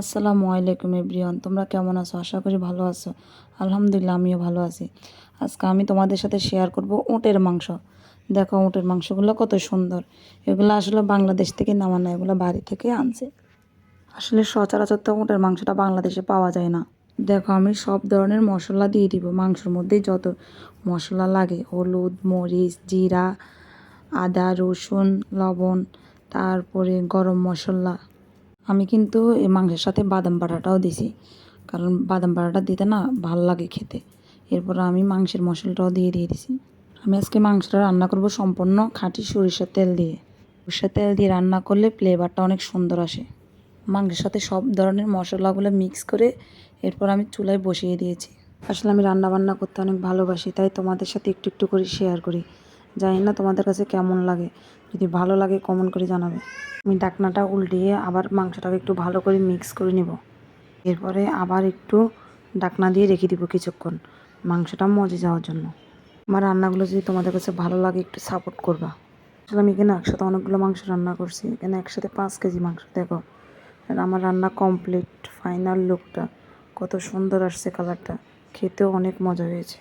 আসসালামু আলাইকুম এভরিওয়ান, তোমরা কেমন আছো? আশা করি ভালো আছো। আলহামদুলিল্লাহ, আমিও ভালো আছি। আজকে আমি তোমাদের সাথে শেয়ার করব উটের মাংস। দেখো উটের মাংসগুলো কত সুন্দর। এগুলো আসলে বাংলাদেশ থেকে নেওয়া না, এগুলো বাড়ি থেকে আনছে। আসলে সচরাচর তো উটের মাংসটা বাংলাদেশে পাওয়া যায় না। দেখো আমি সব ধরনের মশলা দিয়ে দিব মাংসের মধ্যে, যত মশলা লাগে হলুদ, মরিচ, জিরা, আদা, রসুন, লবণ, তারপরে গরম মশলা। আমি কিন্তু এই মাংসের সাথে বাদাম বাটাটাও দিছি, কারণ বাদাম বাটাটা দিতে না ভাল লাগে খেতে। এরপর আমি মাংসের মশলাটাও দিয়ে দিছি। আমি আজকে মাংসটা রান্না করব সম্পূর্ণ খাঁটি সরিষার তেল দিয়ে। সরিষার তেল দিয়ে রান্না করলে ফ্লেভারটা অনেক সুন্দর আসে। মাংসের সাথে সব ধরনের মশলাগুলো মিক্স করে এরপর আমি চুলায় বসিয়ে দিয়েছি। আসলে আমি রান্না বান্না করতে অনেক ভালোবাসি, তাই তোমাদের সাথে একটু একটু করে শেয়ার করি। জানি না তোমাদের কাছে কেমন লাগে, যদি ভালো লাগে কমেন্ট করে জানাবে। আমি ঢাকনাটা উল্টিয়ে আবার মাংসটাকে একটু ভালো করে মিক্স করে নিব। এরপরে আবার একটু ঢাকনা দিয়ে রেখে দিব কিছুক্ষণ মাংসটা মজে যাওয়ার জন্য। আমার রান্নাগুলো যদি তোমাদের কাছে ভালো লাগে একটু সাপোর্ট করবা। আসলে আমি এখানে একসাথে অনেকগুলো মাংস রান্না করছি, এখানে একসাথে 5 কেজি মাংস। দেখো আর আমার রান্না কমপ্লিট, ফাইনাল লুকটা কত সুন্দর আসছে, কালারটা খেতেও অনেক মজা হয়েছে।